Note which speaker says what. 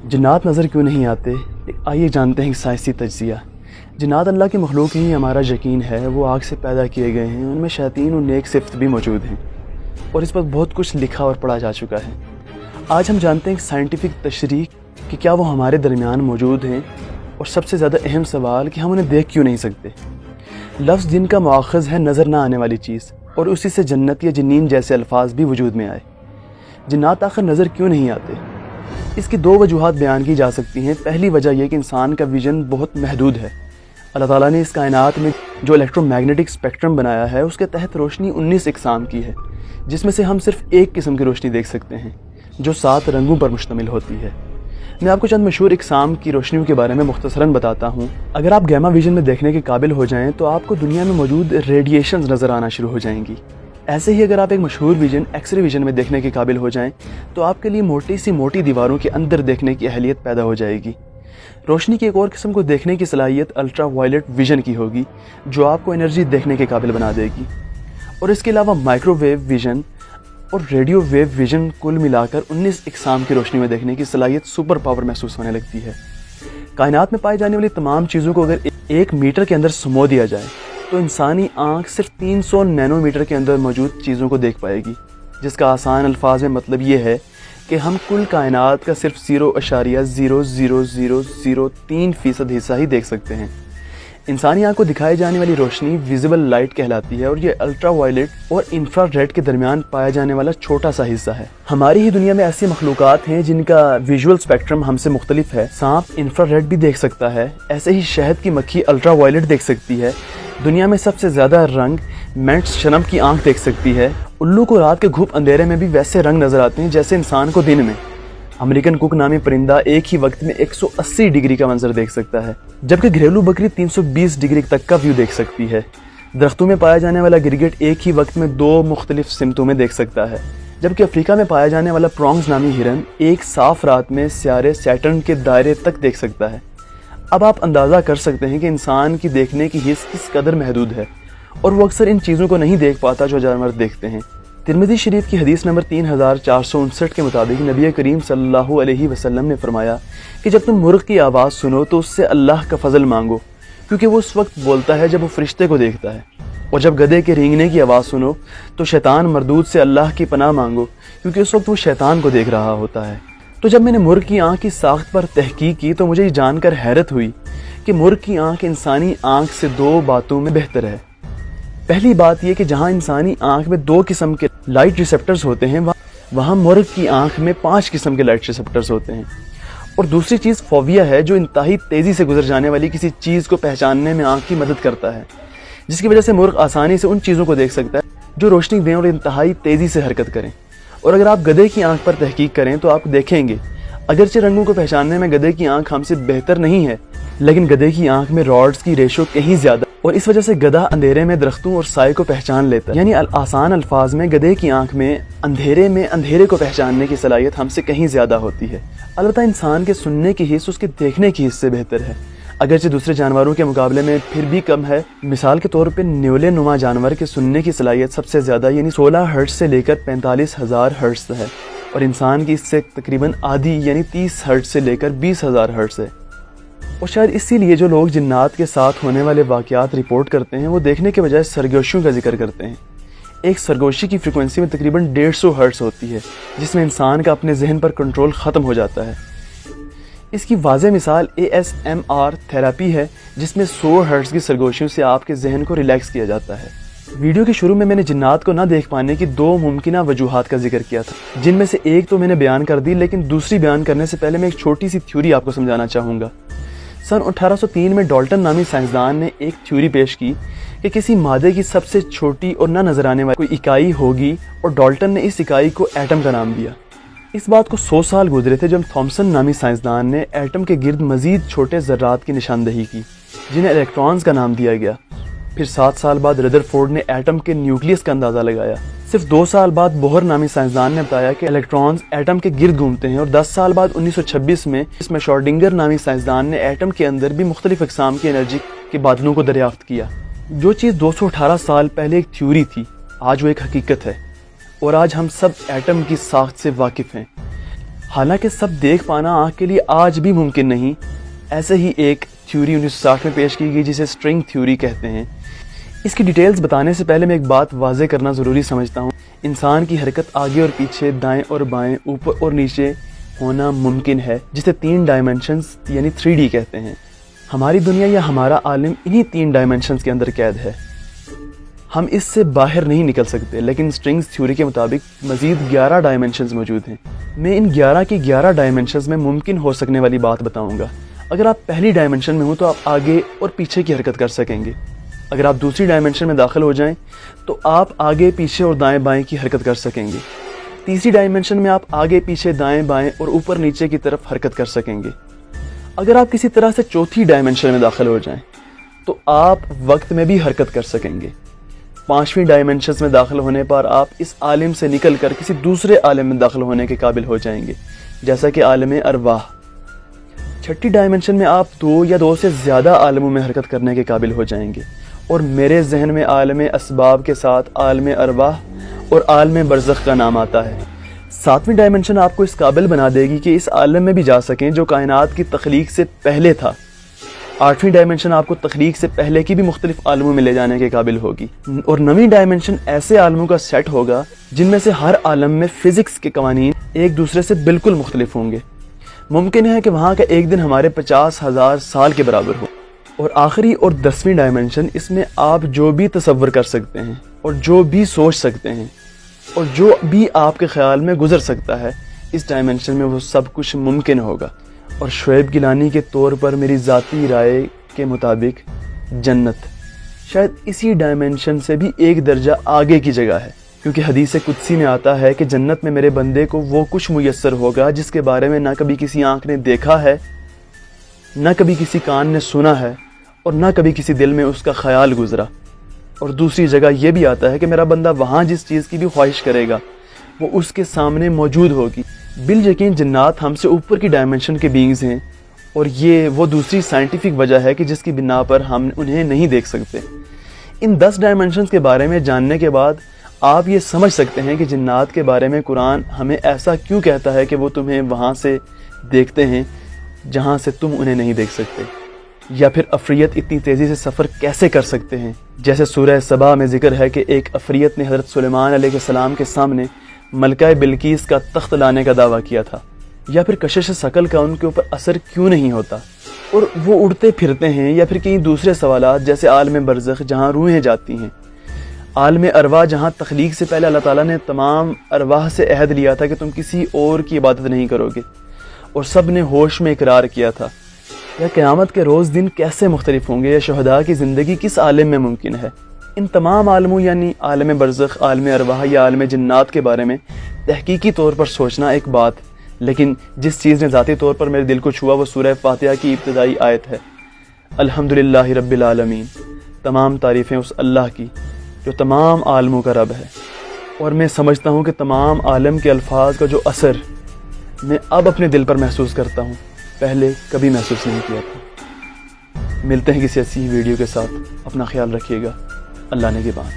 Speaker 1: جنات نظر کیوں نہیں آتے؟ آئیے جانتے ہیں سائنسی تجزیہ۔ جنات اللہ کی مخلوق ہی ہمارا یقین ہے، وہ آگ سے پیدا کیے گئے ہیں، ان میں شیاطین اور نیک صفت بھی موجود ہیں، اور اس پر بہت کچھ لکھا اور پڑھا جا چکا ہے۔ آج ہم جانتے ہیں سائنٹیفک تشریح کہ کیا وہ ہمارے درمیان موجود ہیں، اور سب سے زیادہ اہم سوال کہ ہم انہیں دیکھ کیوں نہیں سکتے۔ لفظ جن کا مؤخذ ہے نظر نہ آنے والی چیز، اور اسی سے جنت یا جنین جیسے الفاظ بھی وجود میں آئے۔ جنات آخر نظر کیوں نہیں آتے؟ اس کی دو وجوہات بیان کی جا سکتی ہیں۔ پہلی وجہ یہ کہ انسان کا ویژن بہت محدود ہے۔ اللہ تعالیٰ نے اس کائنات میں جو الیکٹرو میگنیٹک اسپیکٹرم بنایا ہے، اس کے تحت روشنی 19 اقسام کی ہے، جس میں سے ہم صرف ایک قسم کی روشنی دیکھ سکتے ہیں، جو 7 رنگوں پر مشتمل ہوتی ہے۔ میں آپ کو چند مشہور اقسام کی روشنیوں کے بارے میں مختصراً بتاتا ہوں۔ اگر آپ گیما ویژن میں دیکھنے کے قابل ہو جائیں تو آپ کو دنیا میں موجود ریڈیشنز نظر آنا شروع ہو جائیں گی۔ ایسے ہی اگر آپ ایک مشہور ویژن ایکس رے ویژن میں دیکھنے کے قابل ہو جائیں تو آپ کے لیے موٹی دیواروں کے اندر دیکھنے کی اہلیت پیدا ہو جائے گی۔ روشنی کی ایک اور قسم کو دیکھنے کی صلاحیت الٹرا وائلٹ ویژن کی ہوگی، جو آپ کو انرجی دیکھنے کے قابل بنا دے گی۔ اور اس کے علاوہ مائکرو ویو ویژن اور ریڈیو ویو ویژن کل ملا کر 19 اقسام کی روشنی میں دیکھنے کی صلاحیت سپر پاور محسوس ہونے لگتی ہے۔ کائنات میں پائی جانے والی تمام چیزوں کو اگر 1 میٹر کے اندر سمو دیا جائے تو انسانی آنکھ صرف 300 نینو میٹر کے اندر موجود چیزوں کو دیکھ پائے گی، جس کا آسان الفاظ میں مطلب یہ ہے کہ ہم کل کائنات کا صرف 0.00003% حصہ ہی دیکھ سکتے ہیں۔ انسانی آنکھ کو دکھائی جانے والی روشنی ویزیبل لائٹ کہلاتی ہے، اور یہ الٹرا وائلٹ اور انفرا ریڈ کے درمیان پایا جانے والا چھوٹا سا حصہ ہے۔ ہماری ہی دنیا میں ایسی مخلوقات ہیں جن کا ویژول اسپیکٹرم ہم سے مختلف ہے۔ سانپ انفرا ریڈ بھی دیکھ سکتا ہے، ایسے ہی شہد کی مکھی الٹرا وائلٹ دیکھ سکتی ہے۔ دنیا میں سب سے زیادہ رنگ مینٹس شنب کی آنکھ دیکھ سکتی ہے۔ الو کو رات کے گھوپ اندھیرے میں بھی ویسے رنگ نظر آتے ہیں جیسے انسان کو دن میں۔ امریکن کوک نامی پرندہ ایک ہی وقت میں 180 ڈگری کا منظر دیکھ سکتا ہے، جبکہ گھریلو بکری 320 ڈگری تک کا ویو دیکھ سکتی ہے۔ درختوں میں پایا جانے والا گرگٹ ایک ہی وقت میں 2 مختلف سمتوں میں دیکھ سکتا ہے، جبکہ افریقہ میں پایا جانے والا پرونگز نامی ہرن ایک صاف رات میں سیارے سیٹرن کے دائرے تک دیکھ سکتا ہے۔ اب آپ اندازہ کر سکتے ہیں کہ انسان کی دیکھنے کی حس کس قدر محدود ہے، اور وہ اکثر ان چیزوں کو نہیں دیکھ پاتا جو جانور دیکھتے ہیں۔ ترمذی شریف کی حدیث نمبر 3459 کے مطابق نبی کریم صلی اللہ علیہ وسلم نے فرمایا کہ جب تم مرغ کی آواز سنو تو اس سے اللہ کا فضل مانگو، کیونکہ وہ اس وقت بولتا ہے جب وہ فرشتے کو دیکھتا ہے، اور جب گدھے کے رینگنے کی آواز سنو تو شیطان مردود سے اللہ کی پناہ مانگو، کیونکہ اس وقت وہ شیطان کو دیکھ رہا ہوتا ہے۔ تو جب میں نے مرغ کی آنکھ کی ساخت پر تحقیق کی تو مجھے یہ جان کر حیرت ہوئی کہ مرغ کی آنکھ انسانی آنکھ سے 2 باتوں میں بہتر ہے۔ پہلی بات یہ کہ جہاں انسانی آنکھ میں 2 قسم کے لائٹ ریسیپٹرز ہوتے ہیں، وہاں مرغ کی آنکھ میں 5 قسم کے لائٹ ریسیپٹرز ہوتے ہیں۔ اور دوسری چیز فوبیا ہے، جو انتہائی تیزی سے گزر جانے والی کسی چیز کو پہچاننے میں آنکھ کی مدد کرتا ہے، جس کی وجہ سے مرغ آسانی سے ان چیزوں کو دیکھ سکتا ہے جو روشنی دیں اور انتہائی تیزی سے حرکت کریں۔ اور اگر آپ گدھے کی آنکھ پر تحقیق کریں تو آپ دیکھیں گے اگرچہ رنگوں کو پہچاننے میں گدھے کی آنکھ ہم سے بہتر نہیں ہے، لیکن گدھے کی آنکھ میں راڈز کی ریشو کہیں زیادہ، اور اس وجہ سے گدھا اندھیرے میں درختوں اور سائے کو پہچان لیتا ہے۔ یعنی آسان الفاظ میں گدھے کی آنکھ میں اندھیرے کو پہچاننے کی صلاحیت ہم سے کہیں زیادہ ہوتی ہے۔ البتہ انسان کے سننے کی حس اس کے دیکھنے کی حس سے بہتر ہے، اگرچہ دوسرے جانوروں کے مقابلے میں پھر بھی کم ہے۔ مثال کے طور پہ نیولے نما جانور کے سننے کی صلاحیت سب سے زیادہ یعنی 16 ہرٹز سے لے کر 45,000 ہرٹز ہے، اور انسان کی اس سے تقریباً آدھی یعنی 30 ہرٹز سے لے کر 20,000 ہرٹز ہے۔ اور شاید اسی لیے جو لوگ جنات کے ساتھ ہونے والے واقعات رپورٹ کرتے ہیں وہ دیکھنے کے بجائے سرگوشیوں کا ذکر کرتے ہیں۔ ایک سرگوشی کی فریکوینسی میں تقریباً 150 ہرٹز ہوتی ہے، جس میں انسان کا اپنے ذہن پر کنٹرول ختم ہو جاتا ہے۔ اس کی واضح مثال ASMR تھراپی ہے، جس میں 100 ہرٹز کی سرگوشیوں سے آپ کے ذہن کو ریلیکس کیا جاتا ہے۔ ویڈیو کے شروع میں میں نے جنات کو نہ دیکھ پانے کی 2 ممکنہ وجوہات کا ذکر کیا تھا، جن میں سے ایک تو میں نے بیان کر دی، لیکن دوسری بیان کرنے سے پہلے میں ایک چھوٹی سی تھیوری آپ کو سمجھانا چاہوں گا۔ سن 1803 میں ڈالٹن نامی سائنسدان نے ایک تھیوری پیش کی کہ کسی مادے کی سب سے چھوٹی اور نہ نظر آنے والی کوئی اکائی ہوگی، اور ڈالٹن نے اس اکائی کو ایٹم کا نام دیا۔ اس بات کو 100 سال گزرے تھے جب تھامسن نامی سائنسدان نے ایٹم کے گرد مزید چھوٹے ذرات کی نشاندہی کی، جنہیں الیکٹرانز کا نام دیا گیا۔ پھر 7 سال بعد ردرفورڈ نے ایٹم کے نیوکلیس کا اندازہ لگایا۔ صرف 2 سال بعد بوہر نامی سائنسدان نے بتایا کہ الیکٹرانز ایٹم کے گرد گھومتے ہیں، اور 10 سال بعد 1926 میں شارڈنگر نامی سائنسدان نے ایٹم کے اندر بھی مختلف اقسام کی انرجی کے بادلوں کو دریافت کیا۔ جو چیز 218 سال پہلے ایک تھیوری تھی، آج وہ ایک حقیقت ہے، اور آج ہم سب ایٹم کی ساخت سے واقف ہیں۔ حالانکہ سب دیکھ پانا آنکھ کے لیے آج بھی ممکن نہیں، ایسے ہی ایک تھیوری 1960 میں پیش کی گئی جسے اسٹرنگ تھیوری کہتے ہیں۔ اس کی ڈیٹیلز بتانے سے پہلے میں ایک بات واضح کرنا ضروری سمجھتا ہوں، انسان کی حرکت آگے اور پیچھے، دائیں اور بائیں، اوپر اور نیچے ہونا ممکن ہے، جسے 3 ڈائمنشنز یعنی 3D کہتے ہیں۔ ہماری دنیا یا ہمارا عالم انہی 3 ڈائمنشنز کے اندر قید ہے، ہم اس سے باہر نہیں نکل سکتے، لیکن اسٹرنگز تھیوری کے مطابق مزید 11 ڈائمنشنز موجود ہیں۔ میں ان 11 کی 11 ڈائمنشنز میں ممکن ہو سکنے والی بات بتاؤں گا۔ اگر آپ پہلی ڈائمنشن میں ہوں تو آپ آگے اور پیچھے کی حرکت کر سکیں گے۔ اگر آپ دوسری ڈائمنشن میں داخل ہو جائیں تو آپ آگے پیچھے اور دائیں بائیں کی حرکت کر سکیں گے۔ تیسری ڈائمنشن میں آپ آگے پیچھے، دائیں بائیں اور اوپر نیچے کی طرف حرکت کر سکیں گے۔ اگر آپ کسی طرح سے چوتھی ڈائمنشن میں داخل ہو جائیں تو آپ وقت میں بھی حرکت کر سکیں گے۔ 5ویں ڈائمنشن میں داخل ہونے پر آپ اس عالم سے نکل کر کسی دوسرے عالم میں داخل ہونے کے قابل ہو جائیں گے، جیسا کہ عالم ارواح۔ 6ٹھی ڈائمنشن میں آپ 2 یا 2 سے زیادہ عالموں میں حرکت کرنے کے قابل ہو جائیں گے، اور میرے ذہن میں عالم اسباب کے ساتھ عالم ارواح اور عالم برزخ کا نام آتا ہے۔ 7ویں ڈائمنشن آپ کو اس قابل بنا دے گی کہ اس عالم میں بھی جا سکیں جو کائنات کی تخلیق سے پہلے تھا۔ 8ویں ڈائمنشن آپ کو تخلیق سے پہلے کی بھی مختلف عالموں میں لے جانے کے قابل ہوگی، اور 9ویں ڈائمنشن ایسے عالموں کا سیٹ ہوگا جن میں سے ہر عالم میں فزکس کے قوانین ایک دوسرے سے بالکل مختلف ہوں گے۔ ممکن ہے کہ وہاں کا ایک دن ہمارے 50,000 سال کے برابر ہو۔ اور آخری اور 10ویں ڈائمنشن، اس میں آپ جو بھی تصور کر سکتے ہیں اور جو بھی سوچ سکتے ہیں اور جو بھی آپ کے خیال میں گزر سکتا ہے، اس ڈائمنشن میں وہ سب کچھ ممکن ہوگا۔ اور شعیب گیلانی کے طور پر میری ذاتی رائے کے مطابق جنت شاید اسی ڈائمنشن سے بھی ایک درجہ آگے کی جگہ ہے، کیونکہ حدیث قدسی میں آتا ہے کہ جنت میں میرے بندے کو وہ کچھ میسر ہوگا جس کے بارے میں نہ کبھی کسی آنکھ نے دیکھا ہے، نہ کبھی کسی کان نے سنا ہے، اور نہ کبھی کسی دل میں اس کا خیال گزرا۔ اور دوسری جگہ یہ بھی آتا ہے کہ میرا بندہ وہاں جس چیز کی بھی خواہش کرے گا وہ اس کے سامنے موجود ہوگی۔ بالیقین جنات ہم سے اوپر کی ڈائمنشن کے بینگز ہیں، اور یہ وہ دوسری سائنٹیفک وجہ ہے کہ جس کی بنا پر ہم انہیں نہیں دیکھ سکتے۔ ان 10 ڈائمنشنز کے بارے میں جاننے کے بعد آپ یہ سمجھ سکتے ہیں کہ جنات کے بارے میں قرآن ہمیں ایسا کیوں کہتا ہے کہ وہ تمہیں وہاں سے دیکھتے ہیں جہاں سے تم انہیں نہیں دیکھ سکتے، یا پھر عفریت اتنی تیزی سے سفر کیسے کر سکتے ہیں، جیسے سورہ سبا میں ذکر ہے کہ ایک عفریت نے حضرت سلیمان علیہ السلام کے سامنے ملکہ بلقیس کا تخت لانے کا دعویٰ کیا تھا، یا پھر کشش ثقل کا ان کے اوپر اثر کیوں نہیں ہوتا اور وہ اڑتے پھرتے ہیں، یا پھر کئی دوسرے سوالات جیسے عالم برزخ جہاں روحیں جاتی ہیں، عالم ارواح جہاں تخلیق سے پہلے اللہ تعالیٰ نے تمام ارواح سے عہد لیا تھا کہ تم کسی اور کی عبادت نہیں کرو گے، اور سب نے ہوش میں اقرار کیا تھا، یا قیامت کے روز دن کیسے مختلف ہوں گے، یا شہداء کی زندگی کس عالم میں ممکن ہے۔ ان تمام عالموں یعنی عالم برزخ، عالم ارواح یا عالم جنات کے بارے میں تحقیقی طور پر سوچنا ایک بات، لیکن جس چیز نے ذاتی طور پر میرے دل کو چھوا وہ سورہ فاتحہ کی ابتدائی آیت ہے، الحمدللہ رب العالمین، تمام تعریفیں اس اللہ کی جو تمام عالموں کا رب ہے۔ اور میں سمجھتا ہوں کہ تمام عالم کے الفاظ کا جو اثر میں اب اپنے دل پر محسوس کرتا ہوں پہلے کبھی محسوس نہیں کیا تھا۔ ملتے ہیں کسی ایسی ویڈیو کے ساتھ، اپنا خیال رکھیے گا، اللہ نگہبان۔